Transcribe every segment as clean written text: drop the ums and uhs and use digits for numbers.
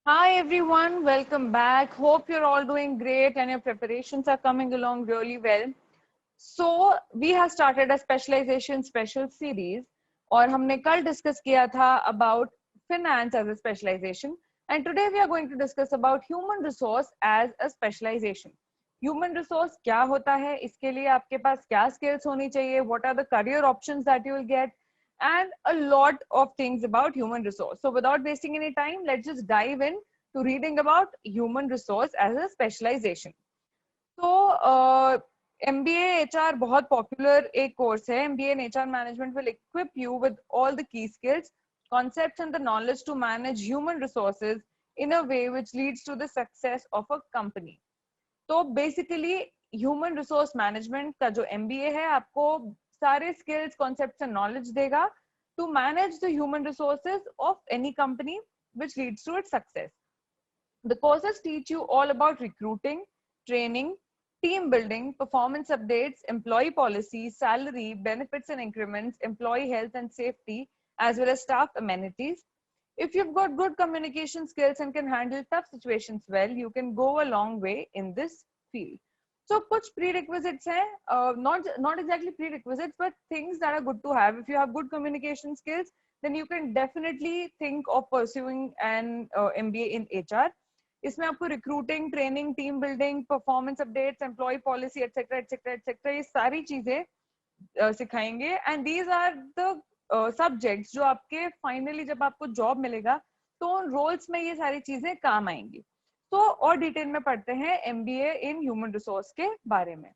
Hi everyone, welcome back. Hope you're all doing great and your preparations are coming along really well. So we have started a specialization special series और हमने कल discuss किया था about finance as a specialization and today we are going to discuss about human resource as a specialization. Human resource क्या होता है, इसके लिए आपके पास क्या skills होनी चाहिए, what are the career options that you will get, and a lot of things about human resource. So without wasting any time, let's just dive in to reading about human resource as a specialization. So MBA HR बहुत popular एक course है. MBA in HR management will equip you with all the key skills, concepts and the knowledge to manage human resources in a way which leads to the success of a company. तो basically human resource management का जो MBA है आपको सारे skills concepts and knowledge देगा to manage the human resources of any company which leads to its success. The courses teach you all about recruiting, training, team building, performance updates, employee policies, salary, benefits and increments, employee health and safety, as well as staff amenities. If you've got good communication skills and can handle tough situations well, you can go a long way in this field. So kuch prerequisites hai, not exactly prerequisites, but things that are good to have. If you have good communication skills, then you can definitely think of pursuing an MBA in HR. इसमें आपको recruiting, training, team building, performance updates, employ policy etcetera etcetera etcetera ये सारी चीजें सिखाएंगे and these are the subjects जो आपके finally जब आपको जॉब मिलेगा तो उन रोल्स में ये सारी चीजें काम आएंगी. तो और डिटेल में पढ़ते हैं एमबीए इन ह्यूमन रिसोर्स के बारे में.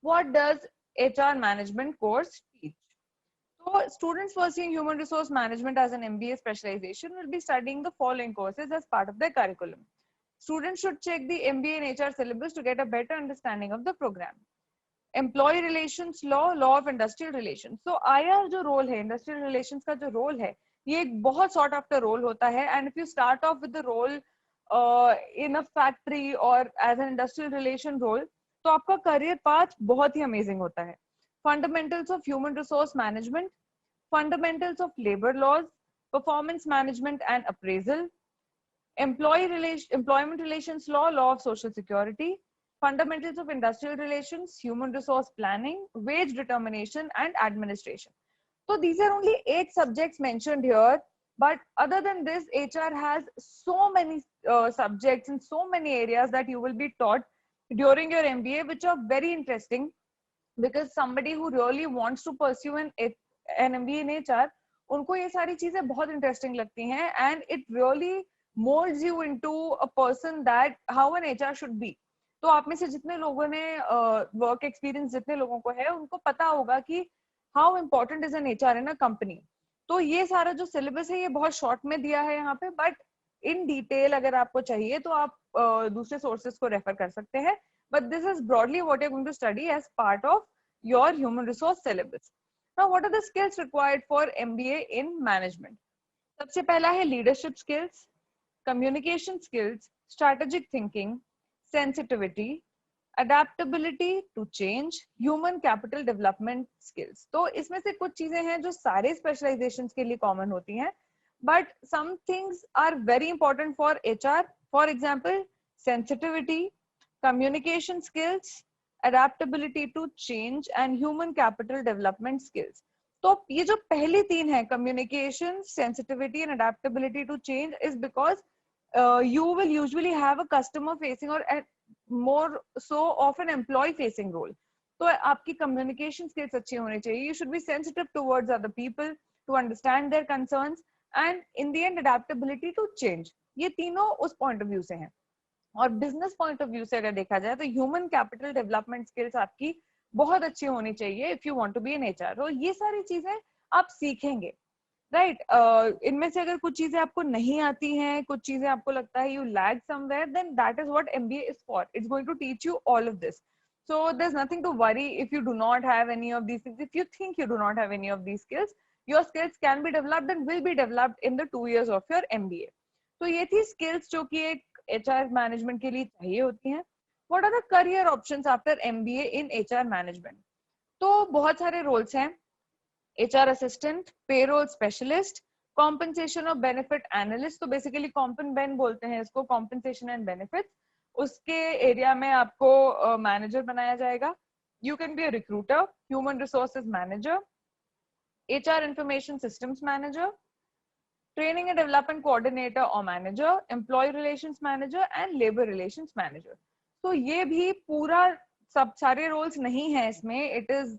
What does HR management course teach? So students pursuing human resource management as an MBA specialization will be studying the following courses as part of their curriculum. Students should check the MBA in HR syllabus to get a better understanding of the program. Employee relations law, law of industrial relations. So IR जो role है, industrial relations का जो role है, ये एक बहुत sought after role होता है. And if you start off with the role in a factory or as an industrial relation role, तो आपका career path बहुत ही amazing होता है. Fundamentals of human resource management, fundamentals of labor laws, performance management and appraisal, employment relations law, law of social security, fundamentals of industrial relations, human resource planning, wage determination and administration. So these are only 8 subjects mentioned here, but other than this, HR has so many subjects in so many areas that you will be taught during your MBA, which are very interesting. Because somebody who really wants to pursue an MBA in HR, उनको ये सारी चीजें बहुत interesting लगती हैं and it really molds you into a person that how an HR should be. तो आप में से जितने लोगों ने work experience जितने लोगों को है उनको पता होगा कि how important is an HR in a company. तो ये सारा जो syllabus है ये बहुत short में दिया है यहाँ पे, but in detail अगर आपको चाहिए तो आप दूसरे sources को refer कर सकते हैं. But this is broadly what you're going to study as part of your human resource syllabus. Now, what are the skills required for MBA in management? सबसे पहला है leadership skills, communication skills, strategic thinking, sensitivity, adaptability to change, human capital development skills. तो इसमें से कुछ चीजें हैं जो सारे specializations के लिए common होती हैं, but some things are very important for HR. For example, sensitivity, communication skills, adaptability to change and human capital development skills. तो ये जो पहली तीन है communication, sensitivity and adaptability to change is because you will usually have a customer facing or more so of an employee facing role. तो आपकी communication skills अच्छी होनी चाहिए. You should be sensitive towards other people to understand their concerns and in the end adaptability to change. ये तीनों उस point of view से हैं. और बिजनेस पॉइंट ऑफ व्यू से अगर देखा जाए तो ह्यूमन कैपिटल डेवलपमेंट स्किल्स आपकी बहुत अच्छी होनी चाहिए if you want to be an HR. तो ये सारी चीजें आप सीखेंगे, राइट? इनमें से अगर कुछ चीजें आपको नहीं आती हैं, कुछ चीजें आपको लगता है you lag somewhere, then that is what MBA is for. It's going to teach you all of this. So there's nothing to worry if you do not have any of these things. If you think you do not have any of these skills, your skills can be developed and will be developed in the 2 years of your MBA. तो ये थी skills जो कि एक HR management के लिए चाहिए होती हैं. What are the career options after MBA in HR management? तो बहुत सारे रोल्स हैं. HR assistant, payroll specialist, compensation of benefit analyst, तो बेसिकली कॉम्पन बेन बोलते हैं इसको, कॉम्पनसेशन एंड बेनिफिट्स, उसके एरिया में आपको मैनेजर बनाया जाएगा. You can be a recruiter, human resources manager, HR information systems manager, training and development coordinator or manager, employee relations manager and labor relations manager. तो ये भी पूरा सब सारे रोल्स नहीं है इसमें. इट इज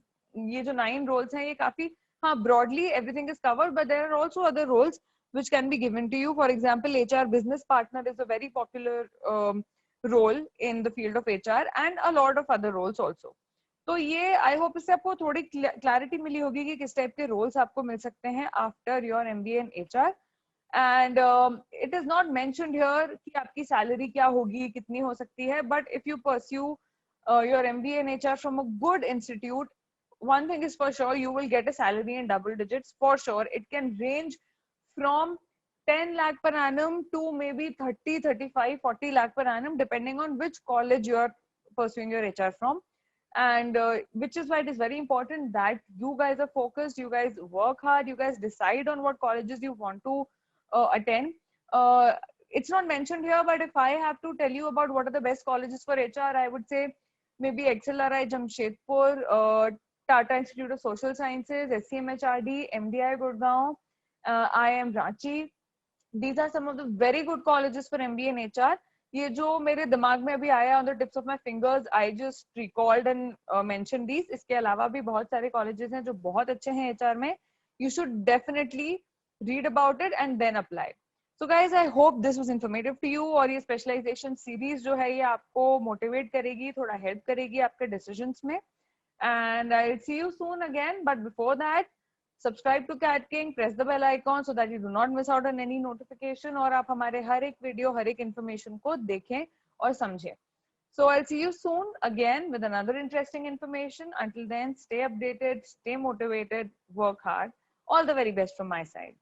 ये जो 9 रोल्स हैं ये काफी, हाँ, broadly everything is covered, but there are also other roles which can be given to you. For example, HR business partner is a very popular role in the field of HR and a lot of other roles also. तो ये I hope इससे आपको थोड़ी clarity मिली होगी कि किस type के roles आपको मिल सकते हैं after your MBA in HR. And it is not mentioned here कि आपकी सैलरी क्या होगी, कितनी हो सकती है, but if you pursue your MBA in HR from a good institute, one thing is for sure, you will get a salary in double digits for sure. It can range from 10 lakh per annum to maybe 30, 35, 40 lakh per annum depending on which college you are pursuing your HR from. And which is why it is very important that you guys are focused, you guys work hard, you guys decide on what colleges you want to attend. It's not mentioned here, but if I have to tell you about what are the best colleges for HR, I would say maybe XLRI Jamshedpur, Tata Institute of Social Sciences, SCMHRD, MDI Gurgaon, IIM Ranchi. These are some of the very good colleges for MBA in HR. ये जो मेरे दिमाग में अभी आया on the tips of my fingers, I just recalled and mentioned these. इसके अलावा भी बहुत सारे colleges हैं जो बहुत अच्छे हैं HR में. You should definitely read about it and then apply. So guys, I hope this was informative to you. और ये specialization series जो है ये आपको motivate करेगी, थोड़ा help करेगी आपके decisions में. And I'll see you soon again. But before that, subscribe to Cat King, press the bell icon so that you do not miss out on any notification और आप हमारे हर एक वीडियो, हर एक information को देखें और समझें. So I'll see you soon again with another interesting information. Until then, stay updated, stay motivated, work hard. All the very best from my side.